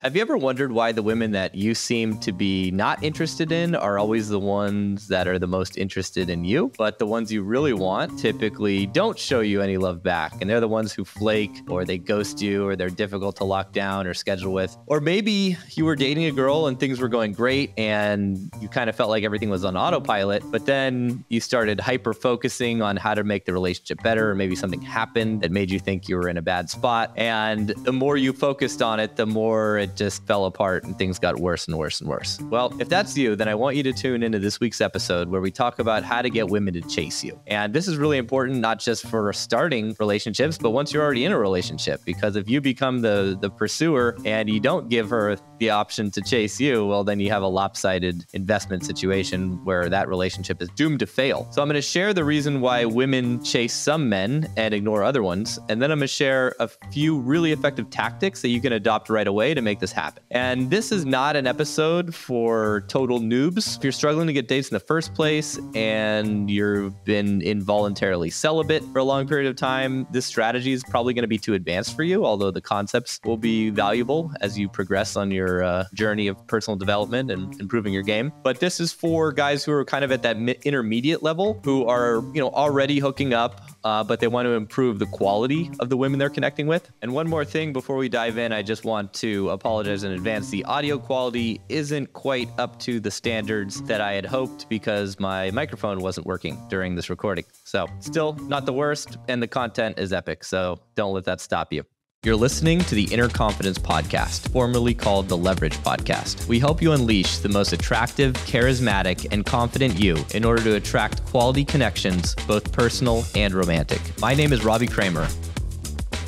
Have you ever wondered why the women that you seem to be not interested in are always the ones that are the most interested in you? But the ones you really want typically don't show you any love back. And they're the ones who flake, or they ghost you, or they're difficult to lock down or schedule with. Or maybe you were dating a girl and things were going great and you kind of felt like everything was on autopilot, but then you started hyper focusing on how to make the relationship better, or maybe something happened that made you think you were in a bad spot. And the more you focused on it, the more it just fell apart and things got worse and worse and worse. Well, if that's you, then I want you to tune into this week's episode where we talk about how to get women to chase you. And this is really important, not just for starting relationships, but once you're already in a relationship, because if you become the pursuer and you don't give her the option to chase you, well, then you have a lopsided investment situation where that relationship is doomed to fail. So I'm going to share the reason why women chase some men and ignore other ones. And then I'm going to share a few really effective tactics that you can adopt right away to make this happen. And this is not an episode for total noobs. If you're struggling to get dates in the first place and you've been involuntarily celibate for a long period of time, this strategy is probably going to be too advanced for you, although the concepts will be valuable as you progress on your journey of personal development and improving your game. But this is for guys who are kind of at that intermediate level, who are, already hooking up, but they want to improve the quality of the women they're connecting with. And one more thing before we dive in, I just want to apologize in advance. The audio quality isn't quite up to the standards that I had hoped because my microphone wasn't working during this recording. So still not the worst, and the content is epic, so don't let that stop you. You're listening to the Inner Confidence Podcast, formerly called the Leverage Podcast. We help you unleash the most attractive, charismatic, and confident you in order to attract quality connections, both personal and romantic. My name is Robbie Kramer.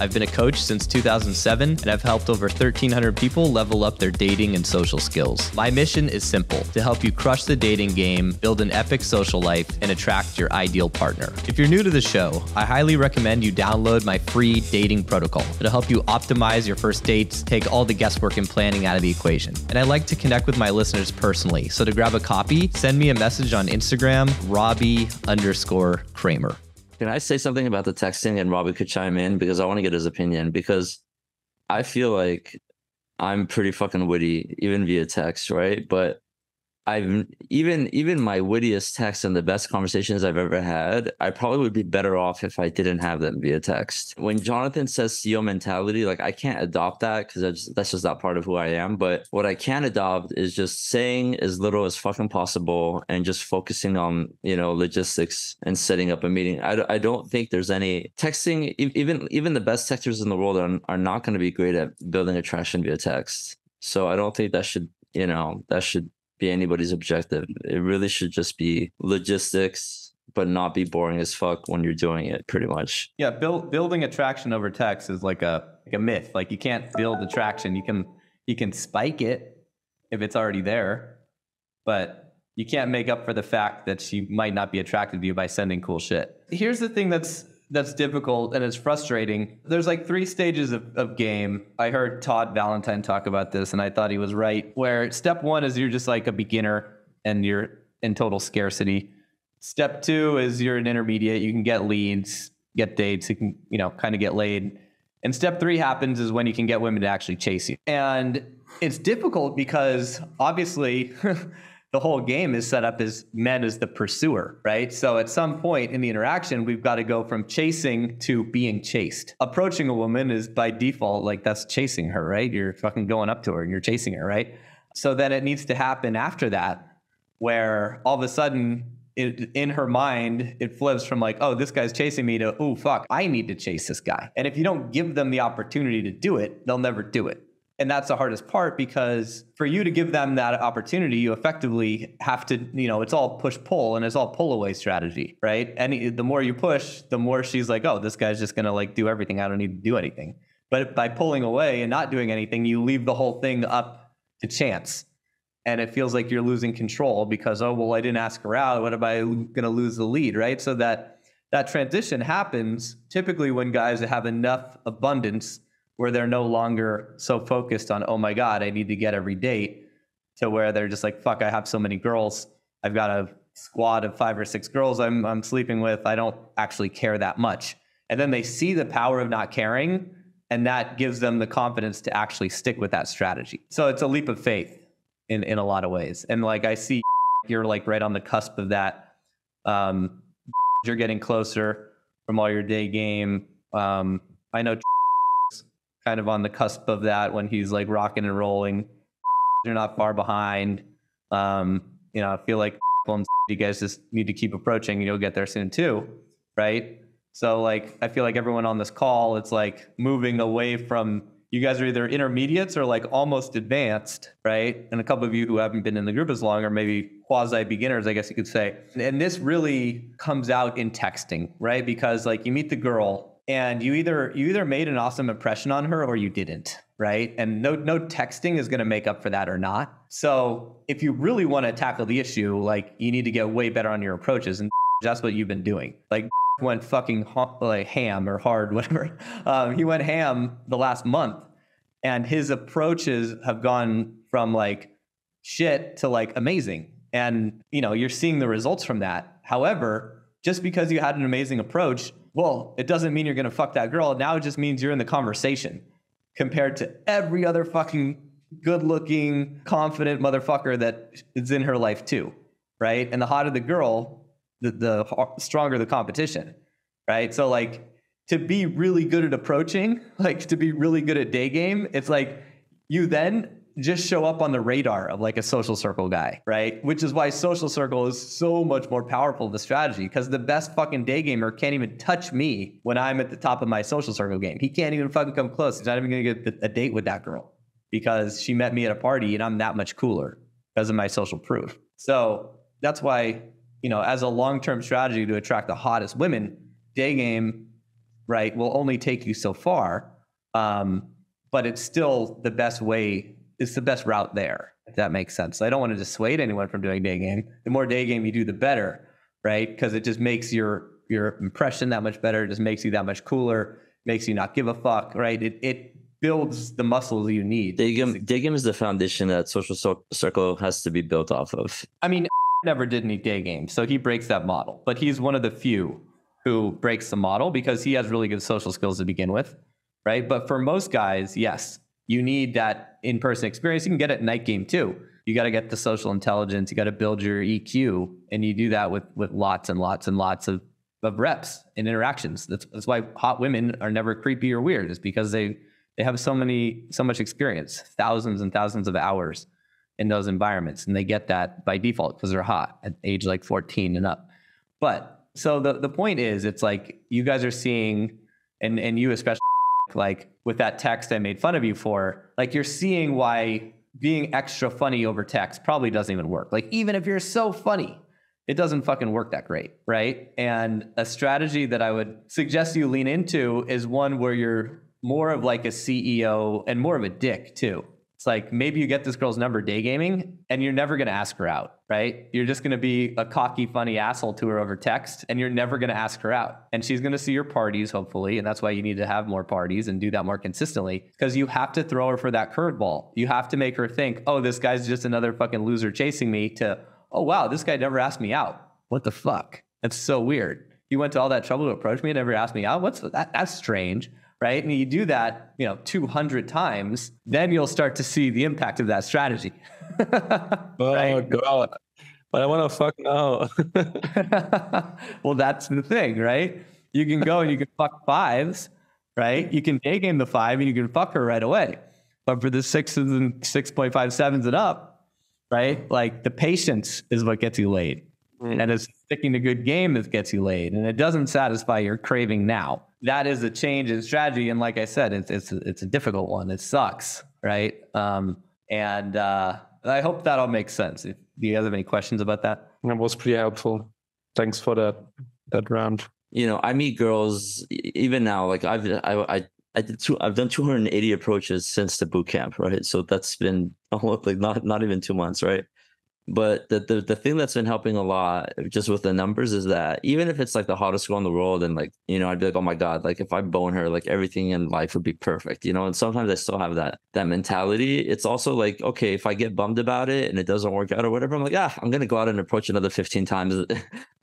I've been a coach since 2007, and I've helped over 1,300 people level up their dating and social skills. My mission is simple: to help you crush the dating game, build an epic social life, and attract your ideal partner. If you're new to the show, I highly recommend you download my free dating protocol. It'll help you optimize your first dates, take all the guesswork and planning out of the equation. And I like to connect with my listeners personally, so to grab a copy, send me a message on Instagram, Robbie_Kramer. Can I say something about the texting, and Robbie could chime in because I want to get his opinion, because I feel like I'm pretty fucking witty even via text, right? But I've even my wittiest texts and the best conversations I've ever had, I probably would be better off if I didn't have them via text. When Jonathan says CEO mentality, like I can't adopt that because that's just not part of who I am. But what I can adopt is just saying as little as fucking possible and just focusing on, logistics and setting up a meeting. I don't think there's any texting. Even the best texters in the world are not going to be great at building attraction via text. So I don't think that should be anybody's objective. It really should just be logistics, but not be boring as fuck when you're doing it, pretty much. Yeah, building attraction over text is like a myth. Like you can't build attraction. You can spike it if it's already there, but you can't make up for the fact that she might not be attracted to you by sending cool shit. Here's the thing that's difficult and it's frustrating. There's like 3 stages of game. I heard Todd Valentine talk about this and I thought he was right, where step 1 is you're just like a beginner and you're in total scarcity. Step 2 is you're an intermediate. You can get leads, get dates, you can, kind of get laid. And step 3 happens is when you can get women to actually chase you. And it's difficult because obviously the whole game is set up as men as the pursuer, right? So at some point in the interaction, we've got to go from chasing to being chased. Approaching a woman is by default, like that's chasing her, right? You're fucking going up to her and you're chasing her, right? So then it needs to happen after that, where all of a sudden in her mind, it flips from like, oh, this guy's chasing me to, oh, fuck, I need to chase this guy. And if you don't give them the opportunity to do it, they'll never do it. And that's the hardest part, because for you to give them that opportunity, you effectively have to, it's all push-pull and it's all pull-away strategy, right? And the more you push, the more she's like, oh, this guy's just going to like do everything. I don't need to do anything. But by pulling away and not doing anything, you leave the whole thing up to chance. And it feels like you're losing control because, oh, well, I didn't ask her out. What am I going to lose the lead, right? So that transition happens typically when guys have enough abundance where they're no longer so focused on, oh my God, I need to get every date, to where they're just like, fuck, I have so many girls. I've got a squad of 5 or 6 girls I'm sleeping with. I don't actually care that much. And then they see the power of not caring And that gives them the confidence to actually stick with that strategy. So it's a leap of faith in a lot of ways. And like, I see you're like right on the cusp of that. You're getting closer from all your day game. I know kind of on the cusp of that when he's like rocking and rolling. You're not far behind. I feel like you guys just need to keep approaching and you'll get there soon too, right? So like, I feel like everyone on this call, it's like moving away from, you guys are either intermediates or like almost advanced, right? And a couple of you who haven't been in the group as long, or maybe quasi beginners, I guess you could say. And this really comes out in texting, right? Because like you meet the girl and you either made an awesome impression on her or you didn't, right? And no texting is going to make up for that or not. So if you really want to tackle the issue, like you need to get way better on your approaches, and that's what you've been doing. Like went fucking like ham or hard, whatever. He went ham the last month, and his approaches have gone from like shit to like amazing. And you're seeing the results from that. However, just because you had an amazing approach, well, it doesn't mean you're going to fuck that girl. Now it just means you're in the conversation compared to every other fucking good-looking, confident motherfucker that is in her life too, right? And the hotter the girl, the stronger the competition, right? So like to be really good at approaching, like to be really good at day game, it's like you then just show up on the radar of like a social circle guy, right? Which is why social circle is so much more powerful of a strategy, because the best fucking day gamer can't even touch me when I'm at the top of my social circle game. He can't even fucking come close. He's not even gonna get a date with that girl because she met me at a party and I'm that much cooler because of my social proof. So that's why, as a long-term strategy to attract the hottest women, day game, right, will only take you so far. But it's still the best way. It's the best route there, if that makes sense. So I don't want to dissuade anyone from doing day game. The more day game you do, the better, right? Because it just makes your impression that much better. It just makes you that much cooler, makes you not give a fuck, right? It builds the muscles you need. Day game is the foundation that social circle has to be built off of. I mean, never did any day game, so he breaks that model. But he's one of the few who breaks the model because he has really good social skills to begin with, right? But for most guys, yes, you need that in-person experience. You can get it night game too. You got to get the social intelligence. You got to build your EQ, and you do that with lots and lots and lots of reps and interactions. That's why hot women are never creepy or weird. It's because they have so much experience, thousands and thousands of hours in those environments, and they get that by default because they're hot at age like 14 and up. But so the point is, it's like you guys are seeing, and you especially, like with that text I made fun of you for, like you're seeing why being extra funny over text probably doesn't even work. Like even if you're so funny, it doesn't fucking work that great, right? And a strategy that I would suggest you lean into is one where you're more of like a CEO and more of a dick too. It's like maybe you get this girl's number day gaming and you're never going to ask her out, right? You're just going to be a cocky, funny asshole to her over text, and you're never going to ask her out. And she's going to see your parties, hopefully. And that's why you need to have more parties and do that more consistently, because you have to throw her for that curveball. You have to make her think, oh, this guy's just another fucking loser chasing me, to, oh, wow, this guy never asked me out. What the fuck? That's so weird. He went to all that trouble to approach me and never asked me out. What's that? That's strange. Right? And you do that, 200 times, then you'll start to see the impact of that strategy. Oh, God. But I want to fuck now. Well, that's the thing, right? You can go and you can fuck fives, right? You can day game the 5 and you can fuck her right away. But for the 6s and 6.57s and up, right? Like the patience is what gets you laid. And it's sticking to good game that gets you laid. And it doesn't satisfy your craving now. That is a change in strategy. And like I said, it's a difficult one. It sucks, right? And I hope that all makes sense. Do you guys have any questions about that? That was pretty helpful. Thanks for that round. I meet girls even now. Like I've done 280 approaches since the boot camp, right? So that's been almost like not even 2 months, right? But the thing that's been helping a lot just with the numbers is that even if it's like the hottest girl in the world and like, I'd be like, oh my God, like if I bone her, like everything in life would be perfect, and sometimes I still have that mentality. It's also like, okay, if I get bummed about it and it doesn't work out or whatever, I'm like, I'm going to go out and approach another 15 times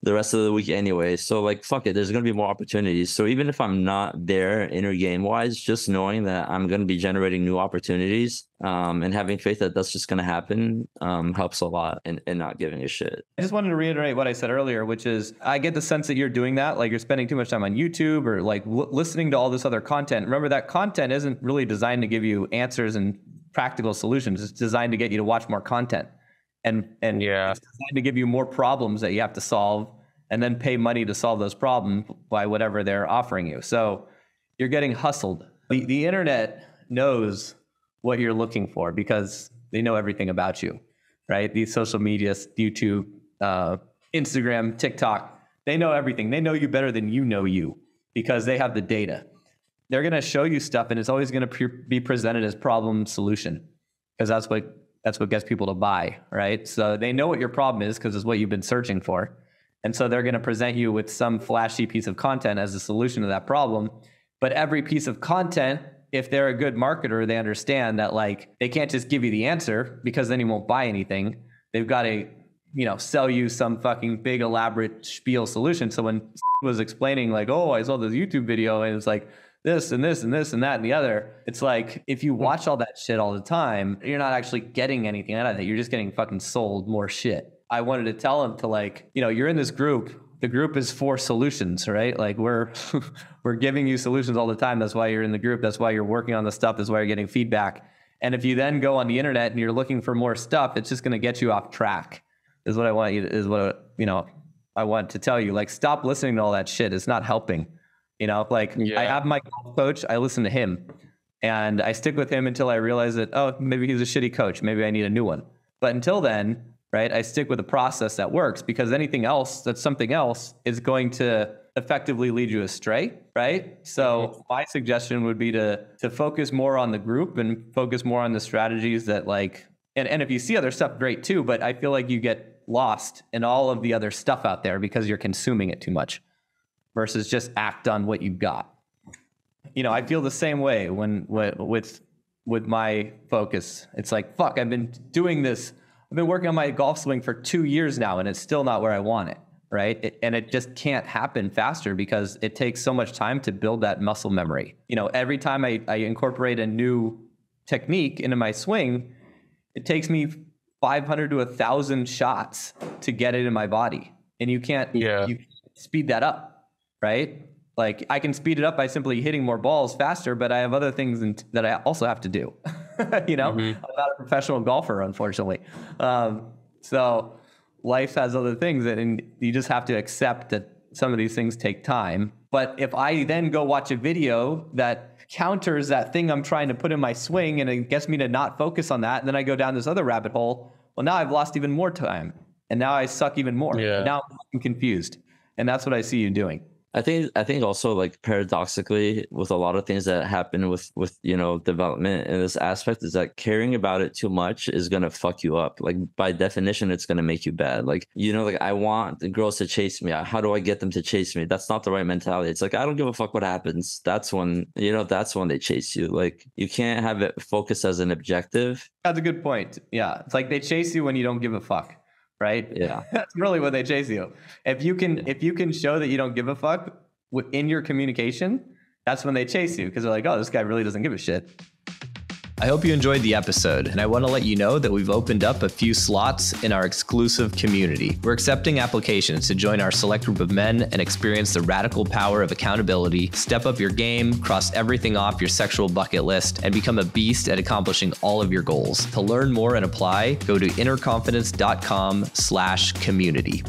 the rest of the week anyway. So like, fuck it, there's going to be more opportunities. So even if I'm not there inner game wise, just knowing that I'm going to be generating new opportunities and having faith that that's just going to happen helps a lot, and not giving a shit. I just wanted to reiterate what I said earlier, which is I get the sense that you're doing that, like you're spending too much time on YouTube or like listening to all this other content. Remember, that content isn't really designed to give you answers and practical solutions. It's designed to get you to watch more content. And Yeah. it's designed to give you more problems that you have to solve and then pay money to solve those problems by whatever they're offering you. So you're getting hustled. The internet knows what you're looking for because they know everything about you, right? These social media, YouTube, Instagram, TikTok, they know everything. They know you better than you know you because they have the data. They're going to show you stuff, and it's always going to be presented as problem solution because that's what gets people to buy, right? So they know what your problem is because it's what you've been searching for. And so they're going to present you with some flashy piece of content as a solution to that problem. But every piece of content, if they're a good marketer, they understand that like they can't just give you the answer because then you won't buy anything. They've got to, sell you some fucking big elaborate spiel solution. So when was explaining like, oh, I saw this YouTube video and it's like this and this and this and that and the other, it's like if you watch all that shit all the time, you're not actually getting anything out of it. You're just getting fucking sold more shit. I wanted to tell him to like, you're in this group. The group is for solutions, right? Like we're giving you solutions all the time. That's why you're in the group. That's why you're working on the stuff. That's why you're getting feedback. And if you then go on the internet and you're looking for more stuff, it's just going to get you off track. Is what I want you. I want to tell you. Like, stop listening to all that shit. It's not helping. I have my golf coach. I listen to him, and I stick with him until I realize that maybe he's a shitty coach. Maybe I need a new one. But until then, right, I stick with a process that works because anything else that's something else is going to effectively lead you astray, right? So my suggestion would be to focus more on the group and focus more on the strategies that like, and if you see other stuff, great too, but I feel like you get lost in all of the other stuff out there because you're consuming it too much versus just act on what you've got. I feel the same way with my focus. It's like, fuck, I've been doing this. I've been working on my golf swing for 2 years now, and it's still not where I want it, right? And it just can't happen faster because it takes so much time to build that muscle memory. Every time I incorporate a new technique into my swing, it takes me 500 to 1,000 shots to get it in my body. And you can't speed that up, right? Like I can speed it up by simply hitting more balls faster, but I have other things that I also have to do. I'm not a professional golfer, unfortunately. So life has other things and you just have to accept that some of these things take time. But if I then go watch a video that counters that thing I'm trying to put in my swing and it gets me to not focus on that, and then I go down this other rabbit hole, well, now I've lost even more time. And now I suck even more. Yeah. Now I'm confused. And that's what I see you doing. I think also like paradoxically with a lot of things that happen with development in this aspect is that caring about it too much is going to fuck you up. Like by definition, it's going to make you bad. Like, I want the girls to chase me. How do I get them to chase me? That's not the right mentality. It's like, I don't give a fuck what happens. That's when they chase you. Like you can't have it focused as an objective. That's a good point. Yeah. It's like they chase you when you don't give a fuck. Right? Yeah. That's really what they chase you. If you can show that you don't give a fuck in your communication, that's when they chase you because they're like, oh, this guy really doesn't give a shit. I hope you enjoyed the episode, and I want to let you know that we've opened up a few slots in our exclusive community. We're accepting applications to join our select group of men and experience the radical power of accountability, step up your game, cross everything off your sexual bucket list, and become a beast at accomplishing all of your goals. To learn more and apply, go to innerconfidence.com/community.